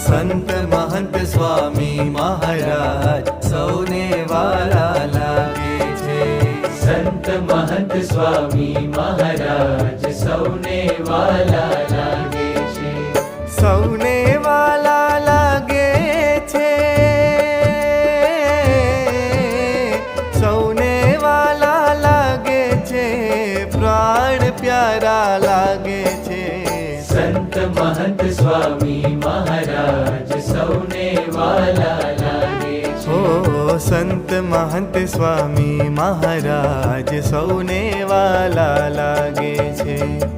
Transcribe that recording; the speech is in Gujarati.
સંત મહંત સ્વામી મહારાજ સૌને વાલા લાગે છે. સંત મહંત સ્વામી મહારાજ સૌને વાલા લાગે છે. સૌને વાલા લાગે છે. સૌને વાલા લાગે છે. પ્રાણ પ્યારા લાગે છે. સંત મહંત સ્વામી મહારાજ સૌને વાલા લાગે છે. ઓ સંત મહંત સ્વામી મહારાજ સૌને વાલા લાગે છે.